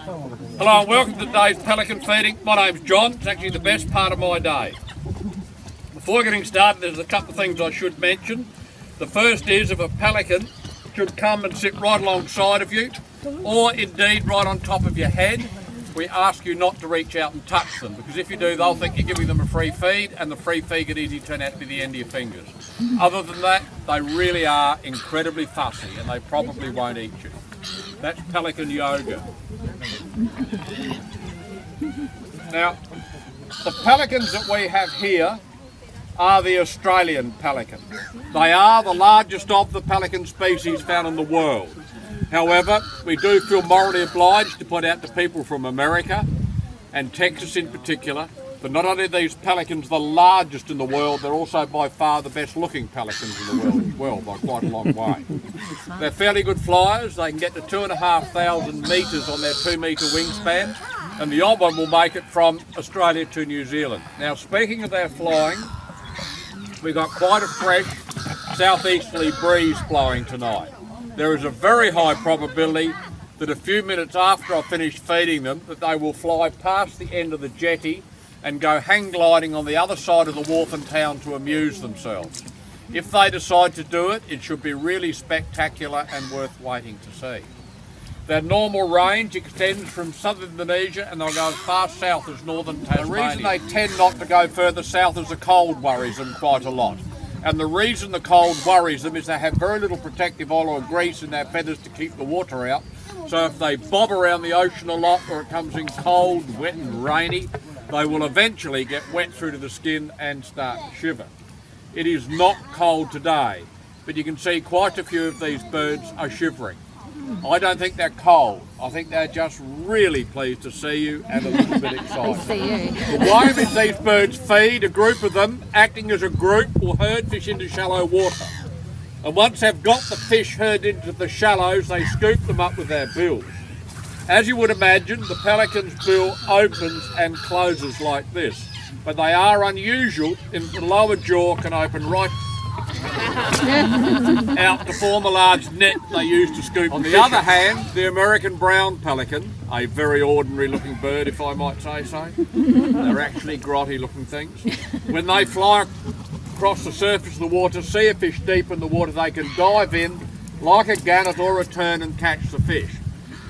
Hello and welcome to today's pelican feeding. My name's John. It's actually the best part of my day. Before getting started, there's a couple of things I should mention. The first is if a pelican should come and sit right alongside of you, or indeed right on top of your head, we ask you not to reach out and touch them, because if you do, they'll think you're giving them a free feed, and the free feed can easily turn out to be the end of your fingers. Other than that, they really are incredibly fussy and they probably won't eat you. That's pelican yoga. Now, the pelicans that we have here are the Australian pelican. They are the largest of the pelican species found in the world. However, we do feel morally obliged to point out to people from America and Texas in particular that not only are these pelicans the largest in the world, they're also by far the best looking pelicans in the world as well, by quite a long way. They're fairly good flyers. They can get to 2,500 metres on their 2 metre wingspan, and the odd one will make it from Australia to New Zealand. Now, speaking of their flying, we've got quite a fresh southeasterly breeze blowing tonight. There is a very high probability that a few minutes after I've finished feeding them, that they will fly past the end of the jetty and go hang gliding on the other side of the wharf in town to amuse themselves. If they decide to do it, it should be really spectacular and worth waiting to see. Their normal range extends from southern Indonesia and they'll go as far south as northern Tasmania. The reason they tend not to go further south is the cold worries them quite a lot. And the reason the cold worries them is they have very little protective oil or grease in their feathers to keep the water out. So if they bob around the ocean a lot or it comes in cold, wet and rainy, they will eventually get wet through to the skin and start to shiver. It is not cold today, but you can see quite a few of these birds are shivering. I don't think they're cold. I think they're just really pleased to see you and a little bit excited. See you. The way in which these birds feed, a group of them, acting as a group, will herd fish into shallow water. And once they've got the fish herded into the shallows, they scoop them up with their bills. As you would imagine, the pelican's bill opens and closes like this. But they are unusual in the lower jaw can open right out to form a large net they use to scoop. On the other hand, the American brown pelican, a very ordinary looking bird if I might say so, they're actually grotty looking things. When they fly across the surface of the water, see a fish deep in the water, they can dive in like a gannet or a tern and catch the fish.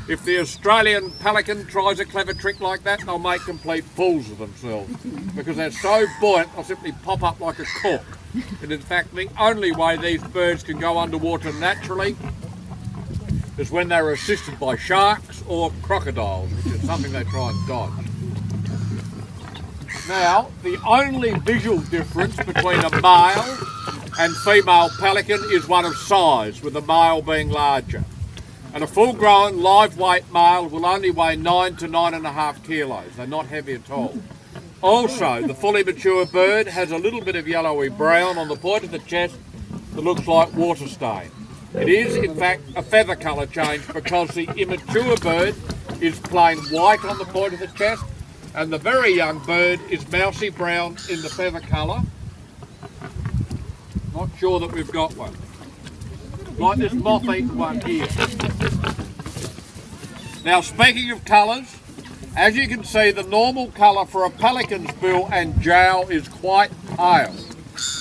If the Australian pelican tries a clever trick like that, they'll make complete fools of themselves because they're so buoyant they'll simply pop up like a cork. And in fact, the only way these birds can go underwater naturally is when they're assisted by sharks or crocodiles, which is something they try and dodge. Now, the only visual difference between a male and female pelican is one of size, with the male being larger. And a full-grown live weight male will only weigh 9 to 9.5 kilos. They're not heavy at all. Also, the fully mature bird has a little bit of yellowy brown on the point of the chest that looks like water stain. It is, in fact, a feather colour change because the immature bird is plain white on the point of the chest and the very young bird is mousy brown in the feather colour. Not sure that we've got one. Like this moth-eaten one here. Now, speaking of colours, as you can see, the normal colour for a pelican's bill and jowl is quite pale.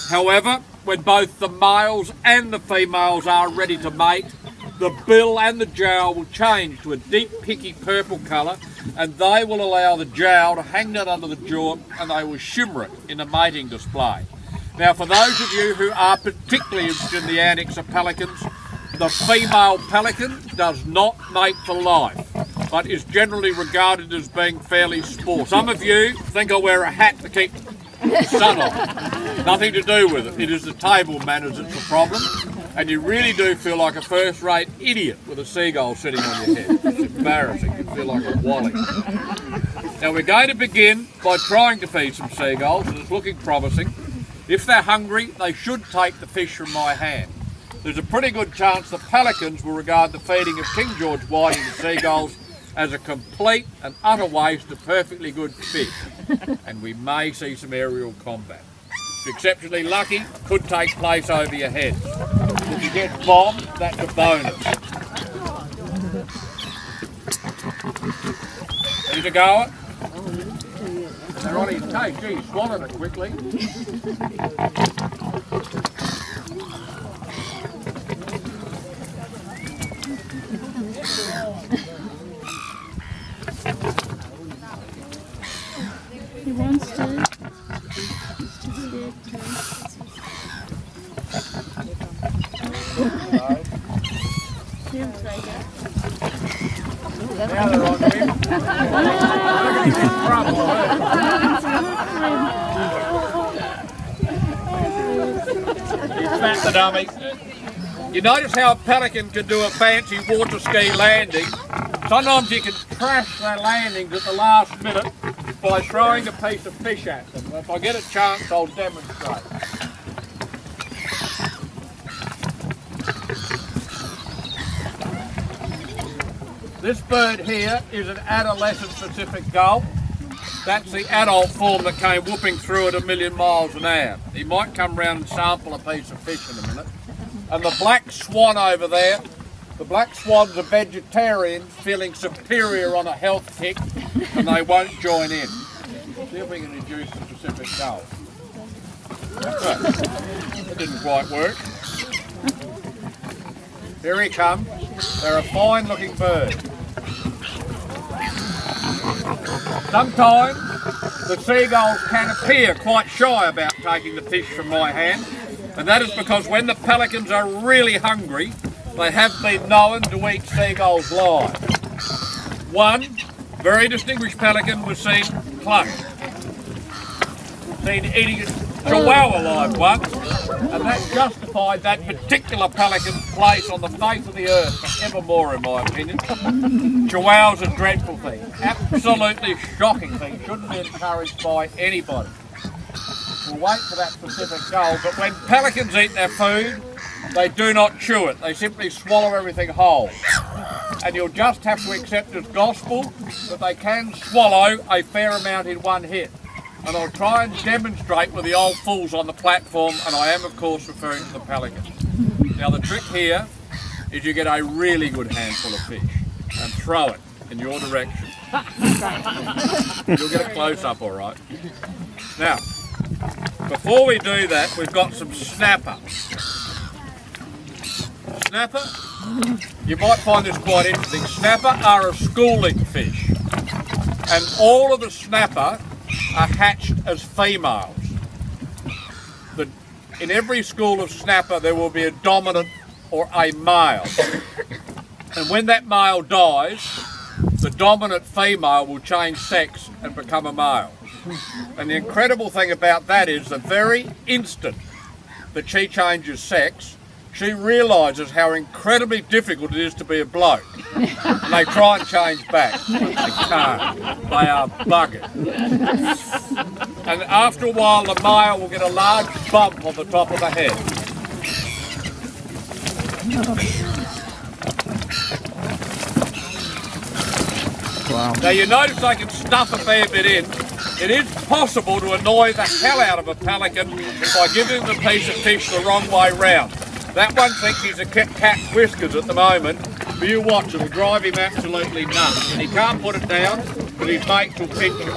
However, when both the males and the females are ready to mate, the bill and the jowl will change to a deep picky purple colour, and they will allow the jowl to hang down under the jaw and they will shimmer it in a mating display. Now, for those of you who are particularly interested in the antics of pelicans, the female pelican does not mate for life, but is generally regarded as being fairly sporty. Some of you think I wear a hat to keep the sun off. Nothing to do with it. It is the table manners that's the problem, and you really do feel like a first-rate idiot with a seagull sitting on your head. It's embarrassing. You feel like a wally. Now, we're going to begin by trying to feed some seagulls, and it's looking promising. If they're hungry, they should take the fish from my hand. There's a pretty good chance the pelicans will regard the feeding of King George whiting to seagulls as a complete and utter waste of perfectly good fish, and we may see some aerial combat. If you're exceptionally lucky, could take place over your head. If you get bombed, that's a bonus. a goer. They're on his taste. Gee, he swallowed it quickly. He wants to. He's just scared to. Now they're on him. He's fat the dummy. You notice how a pelican can do a fancy water ski landing? Sometimes you can crash their landings at the last minute by throwing a piece of fish at them. If I get a chance, I'll demonstrate. This bird here is an adolescent Pacific gull. That's the adult form that came whooping through at 1,000,000 miles an hour. He might come round and sample a piece of fish in a minute. And the black swan over there, the black swans are vegetarians feeling superior on a health kick, and they won't join in. See if we can reduce the Pacific gull. That didn't quite work. Here he comes. They're a fine looking bird. Sometimes the seagulls can appear quite shy about taking the fish from my hand, and that is because when the pelicans are really hungry, they have been known to eat seagulls live. One very distinguished pelican was seen close. Seen eating a chihuahua live once, and that justified that particular pelican's place on the face of the earth forevermore, in my opinion. Chihuahua's a dreadful thing, absolutely shocking thing, shouldn't be encouraged by anybody. We'll wait for that Pacific gull, but when pelicans eat their food, they do not chew it, they simply swallow everything whole. And you'll just have to accept as gospel that they can swallow a fair amount in one hit. And I'll try and demonstrate with the old fools on the platform, and I am of course referring to the pelican. Now the trick here is you get a really good handful of fish and throw it in your direction. You'll get a close-up all right. Now, before we do that, we've got some snapper. Snapper, you might find this quite interesting. Snapper are a schooling fish, and all of the snapper are hatched as females. In every school of snapper there will be a dominant or a male, and when that male dies, the dominant female will change sex and become a male. And the incredible thing about that is the very instant that she changes sex, she realises how incredibly difficult it is to be a bloke. And they try and change back. They can't. They are buggered. And after a while the male will get a large bump on the top of the head. Wow. Now you notice they can stuff a fair bit in. It is possible to annoy the hell out of a pelican by giving them a piece of fish the wrong way round. That one thinks he's a cat's whiskers at the moment, but you watch, it'll drive him absolutely nuts. And he can't put it down, but his mates will pinch it.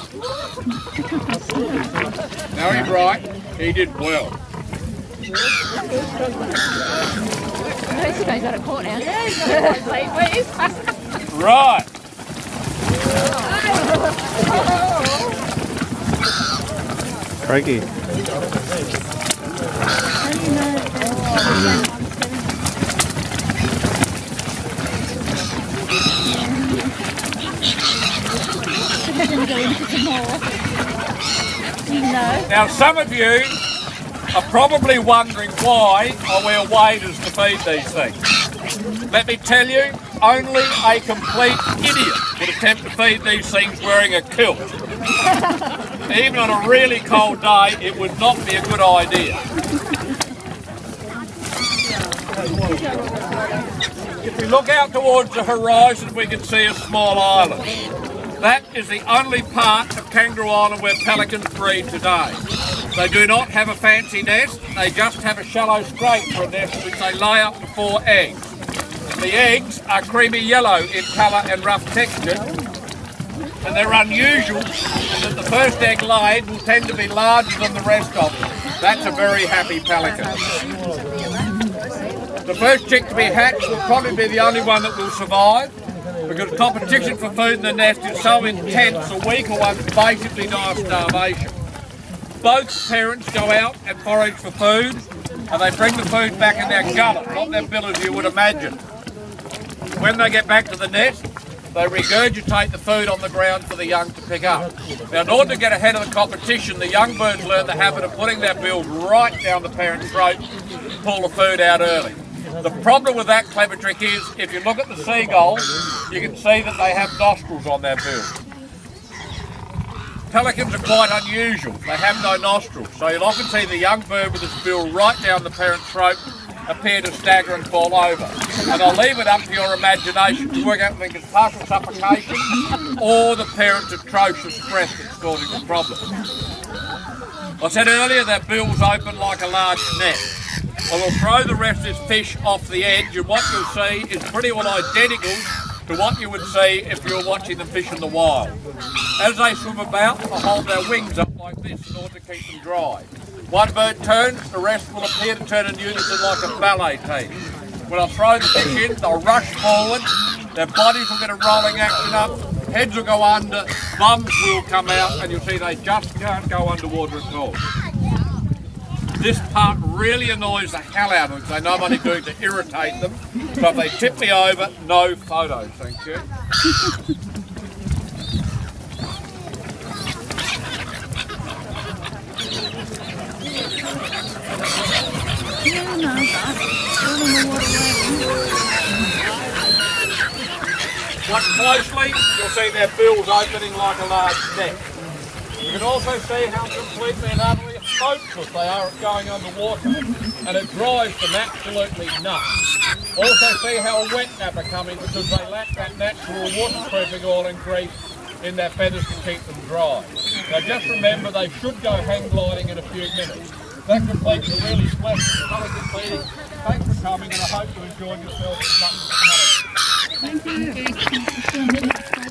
Now he's right, he did well. He's got a caught now. Yeah, he's got a plate, please. Right. Crikey. Now some of you are probably wondering why I wear waders to feed these things. Let me tell you, only a complete idiot would attempt to feed these things wearing a kilt. Even on a really cold day, it would not be a good idea. If we look out towards the horizon, we can see a small island. That is the only part of Kangaroo Island where pelicans breed today. They do not have a fancy nest, they just have a shallow scrape for a nest which they lay up to 4 eggs. The eggs are creamy yellow in colour and rough texture, and they're unusual in that the first egg laid will tend to be larger than the rest of them. That's a very happy pelican. The first chick to be hatched will probably be the only one that will survive, because competition for food in the nest is so intense, the weaker ones basically die of starvation. Both parents go out and forage for food, and they bring the food back in their gullet, not their bill as you would imagine. When they get back to the nest, they regurgitate the food on the ground for the young to pick up. Now, in order to get ahead of the competition, the young birds learn the habit of putting their bill right down the parent's throat to pull the food out early. The problem with that clever trick is, if you look at the seagulls, you can see that they have nostrils on their bill. Pelicans are quite unusual. They have no nostrils, so you'll often see the young bird with its bill right down the parent's throat appear to stagger and fall over. And I'll leave it up to your imagination to work out whether it's partial suffocation or the parent's atrocious breath that's causing the problem. I said earlier that bill's open like a large net. I will throw the rest of this fish off the edge, and what you'll see is pretty well identical to what you would see if you were watching them fish in the wild. As they swim about, they hold their wings up like this in order to keep them dry. One bird turns, the rest will appear to turn in unison like a ballet team. When I throw the fish in, they'll rush forward, their bodies will get a rolling action up, heads will go under, bums will come out, and you'll see they just can't go underwater at all. This part really annoys the hell out of them because they know what I'm doing to irritate them. So if they tip me over, no photos, thank you. Watch closely, you'll see their bills opening like a large net. You can also see how completely and utterly hopeless they are at going underwater, and it drives them absolutely nuts. Also see how wet they're becoming because they lack that natural waterproofing oil and grease in their feathers to keep them dry. Now just remember they should go hang gliding in a few minutes. That completes a really splendid pelican feeding. Thanks for coming, and I hope you enjoyed yourself as much as the pelican. Thank you.